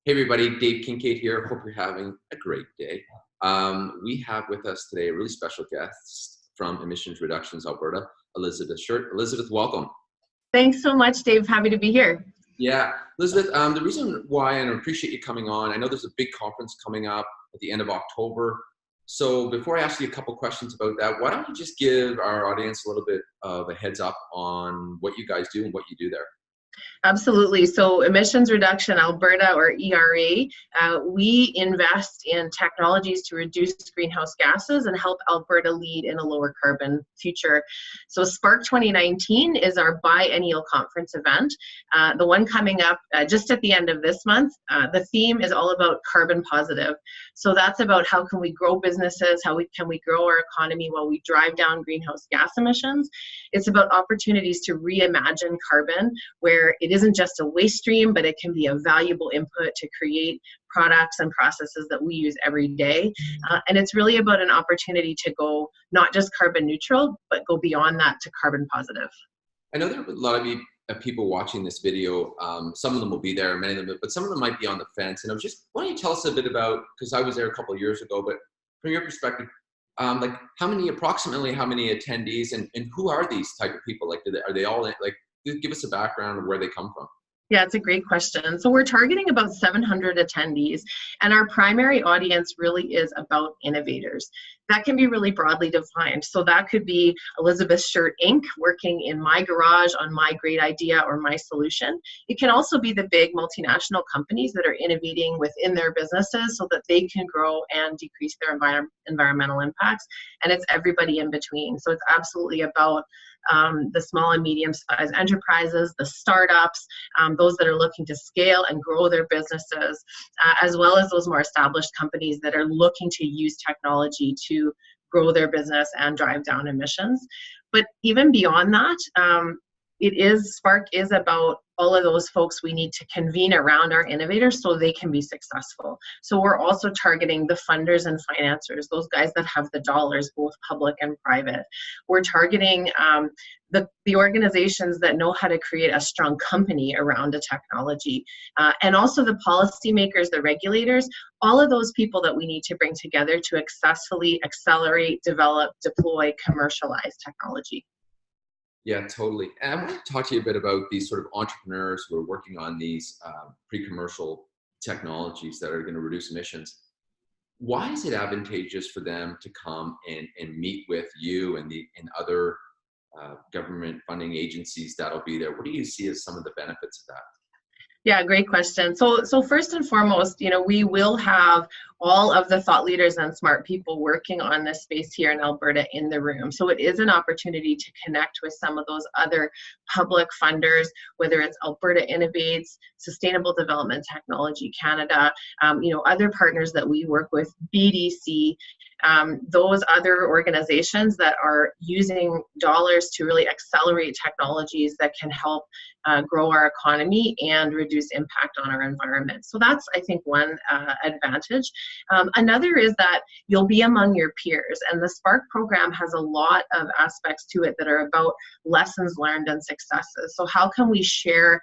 Hey everybody, Dave Kincade here. Hope you're having a great day. We have with us today a really special guest from Emissions Reductions Alberta, Elizabeth Shirt. Elizabeth, welcome. Thanks so much, Dave. Happy to be here. Yeah, Elizabeth, the reason why, and I appreciate you coming on, I know there's a big conference coming up at the end of October. So before I ask you a couple questions about that, why don't you just give our audience a little bit of a heads up on what you guys do and what you do there? Absolutely. So Emissions Reduction Alberta, or ERA, we invest in technologies to reduce greenhouse gases and help Alberta lead in a lower carbon future. So SPARK-2019 is our biennial conference event. The one coming up just at the end of this month, the theme is all about carbon positive. So that's about how can we grow businesses, can we grow our economy while we drive down greenhouse gas emissions. It's about opportunities to reimagine carbon, where it isn't just a waste stream, but it can be a valuable input to create products and processes that we use every day. And it's really about an opportunity to go not just carbon neutral, but go beyond that to carbon positive. I know there are a lot of people watching this video. Some of them will be there, many of them, but some of them might be on the fence. And I was just, why don't you tell us a bit about, because I was there a couple of years ago, but from your perspective, like approximately how many attendees and who are these type of people? Like, are they all like, give us a background of where they come from. Yeah, it's a great question. So we're targeting about 700 attendees, and our primary audience really is about innovators. That can be really broadly defined. So that could be Elizabeth Shirt Inc. working in my garage on my great idea or my solution. It can also be the big multinational companies that are innovating within their businesses so that they can grow and decrease their environmental impacts. And it's everybody in between. So it's absolutely about the small and medium-sized enterprises, the startups, those that are looking to scale and grow their businesses, as well as those more established companies that are looking to use technology to grow their business and drive down emissions. But even beyond that, SPARK is about all of those folks we need to convene around our innovators so they can be successful. So we're also targeting the funders and financiers, those guys that have the dollars, both public and private. We're targeting the organizations that know how to create a strong company around a technology, and also the policymakers, the regulators, all of those people that we need to bring together to successfully accelerate, develop, deploy, commercialize technology. Yeah, totally. And I want to talk to you a bit about these sort of entrepreneurs who are working on these pre-commercial technologies that are going to reduce emissions. Why is it advantageous for them to come and meet with you and other government funding agencies that'll be there? What do you see as some of the benefits of that? Yeah, great question. So first and foremost, we will have all of the thought leaders and smart people working on this space here in Alberta in the room. So it is an opportunity to connect with some of those other public funders, whether it's Alberta Innovates, Sustainable Development Technology Canada, other partners that we work with, BDC, those other organizations that are using dollars to really accelerate technologies that can help grow our economy and reduce impact on our environment. So that's, I think, one advantage. Another is that you'll be among your peers, and the SPARK program has a lot of aspects to it that are about lessons learned and successes. So how can we share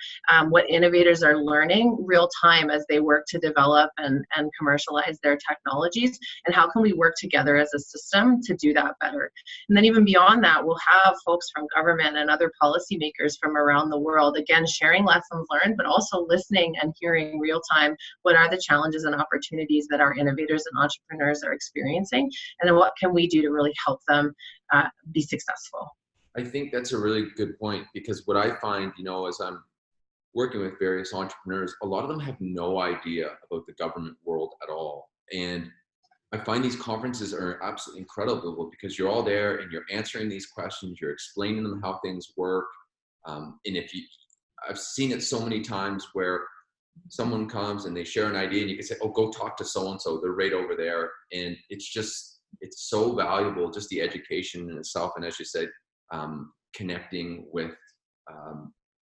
what innovators are learning real time as they work to develop and commercialize their technologies, and how can we work together as a system to do that better? And then even beyond that, we'll have folks from government and other policymakers from around the world, again, sharing lessons learned, but also listening and hearing real time what are the challenges and opportunities that our innovators and entrepreneurs are experiencing, and then what can we do to really help them be successful. I think that's a really good point, because what I find, as I'm working with various entrepreneurs, a lot of them have no idea about the government world at all. And I find these conferences are absolutely incredible because you're all there and you're answering these questions, you're explaining them how things work. And I've seen it so many times where someone comes and they share an idea and you can say, oh, go talk to so-and-so, they're right over there. And it's so valuable, just the education in itself. And as you said, connecting with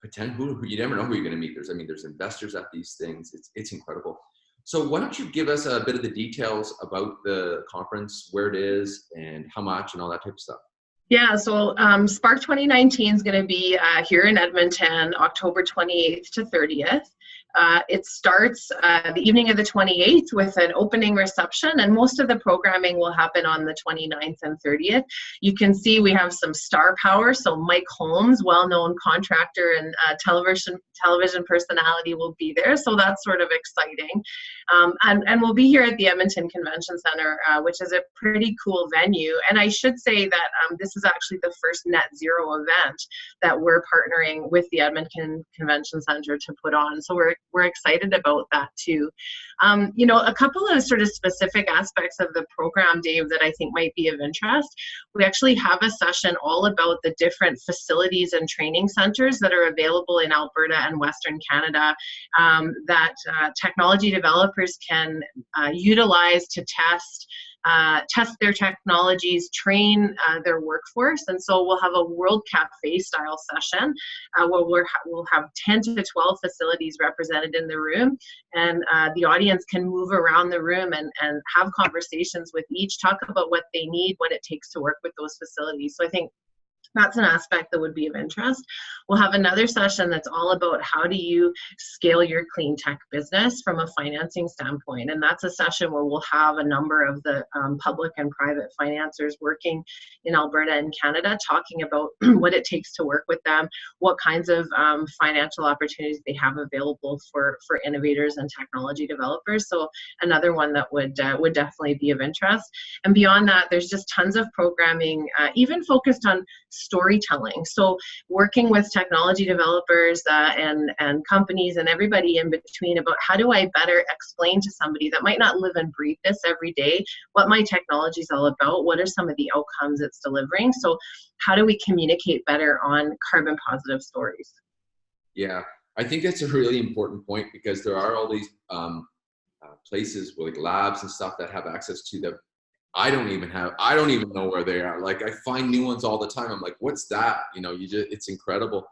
potential, you never know who you're going to meet. There's investors at these things. It's incredible. So why don't you give us a bit of the details about the conference, where it is and how much and all that type of stuff? Yeah, so SPARK 2019 is going to be here in Edmonton, October 28th to 30th. It starts the evening of the 28th with an opening reception, and most of the programming will happen on the 29th and 30th. You can see we have some star power, so Mike Holmes, well-known contractor and television personality, will be there, so that's sort of exciting. And we'll be here at the Edmonton Convention Center, which is a pretty cool venue. And I should say that this is actually the first net zero event that we're partnering with the Edmonton Convention Center to put on. So we're excited about that too. You know, a couple of sort of specific aspects of the program, Dave, that I think might be of interest. We actually have a session all about the different facilities and training centers that are available in Alberta and Western Canada that technology developers can utilize to test their technologies, train their workforce. And so we'll have a World Cafe style session where we'll have 10 to 12 facilities represented in the room, and the audience can move around the room and have conversations with each, talk about what they need, what it takes to work with those facilities. So I think that's an aspect that would be of interest. We'll have another session that's all about how do you scale your clean tech business from a financing standpoint. And that's a session where we'll have a number of the public and private financiers working in Alberta and Canada talking about what it takes to work with them, what kinds of financial opportunities they have available for innovators and technology developers. So another one that would definitely be of interest. And beyond that, there's just tons of programming, even focused on storytelling. So working with technology developers and companies and everybody in between about how do I better explain to somebody that might not live and breathe this every day what my technology is all about, what are some of the outcomes it's delivering. So how do we communicate better on carbon positive stories? Yeah, I think that's a really important point, because there are all these places with like labs and stuff that have access to them. I don't even know where they are. Like, I find new ones all the time. I'm like, what's that? You know, it's incredible.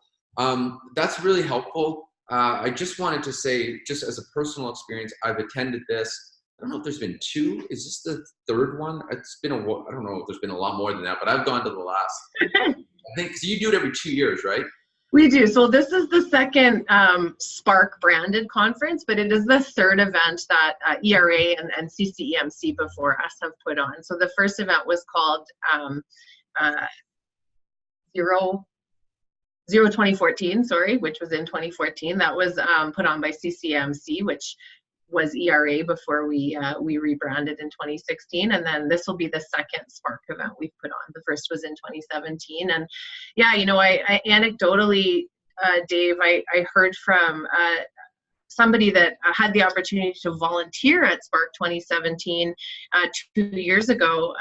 That's really helpful. I just wanted to say, just as a personal experience, I've attended this. I don't know if there's been two. Is this the third one? It's been I don't know if there's been a lot more than that, but I've gone to the last. I think, so you do it every 2 years, right? We do. So this is the second SPARK branded conference, but it is the third event that ERA and CCEMC before us have put on. So the first event was called Zero 2014, sorry, which was in 2014. That was put on by CCEMC, which was ERA before we rebranded in 2016, and then this will be the second SPARK event we've put on. The first was in 2017, and yeah, you know, I anecdotally, Dave, I heard from somebody that had the opportunity to volunteer at SPARK 2017 2 years ago,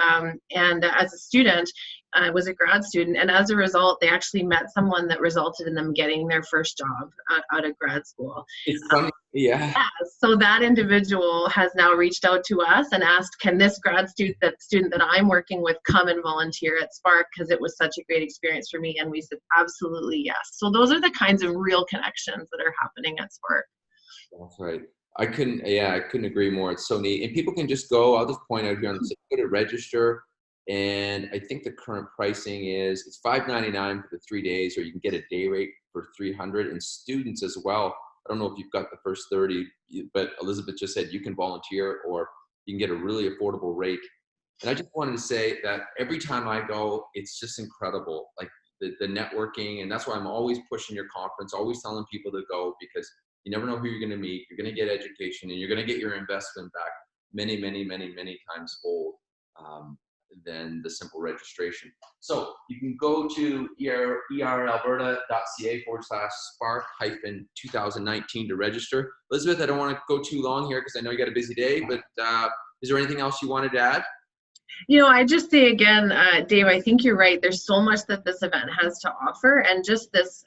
and as a student. I was a grad student, and as a result, they actually met someone that resulted in them getting their first job out of grad school. It's funny, yeah. So that individual has now reached out to us and asked, can this grad student that I'm working with come and volunteer at SPARK, because it was such a great experience for me? And we said, absolutely yes. So those are the kinds of real connections that are happening at SPARK. That's right. I couldn't agree more. It's so neat. And people can just go, I'll just point out here on the site, go to register. And I think the current pricing is, it's $5.99 for the 3 days, or you can get a day rate for $300, and students as well. I don't know if you've got the first 30, but Elizabeth just said you can volunteer, or you can get a really affordable rate. And I just wanted to say that every time I go, it's just incredible. Like the networking, and that's why I'm always pushing your conference, always telling people to go, because you never know who you're going to meet. You're going to get education, and you're going to get your investment back many, many, many, many times fold. Than the simple registration. So you can go to eralberta.ca/SPARK-2019 to register. Elizabeth, I don't want to go too long here because I know you got a busy day, but is there anything else you wanted to add? You know, I just say again, Dave, I think you're right. There's so much that this event has to offer, and just this,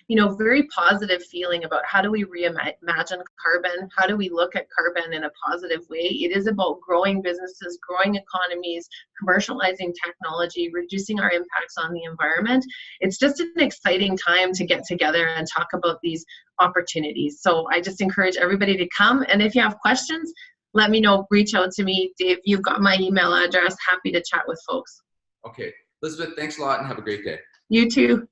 you know, very positive feeling about how do we reimagine carbon? How do we look at carbon in a positive way? It is about growing businesses, growing economies, commercializing technology, reducing our impacts on the environment. It's just an exciting time to get together and talk about these opportunities. So I just encourage everybody to come, and if you have questions, let me know, reach out to me. Dave, you've got my email address. Happy to chat with folks. Okay. Elizabeth, thanks a lot and have a great day. You too.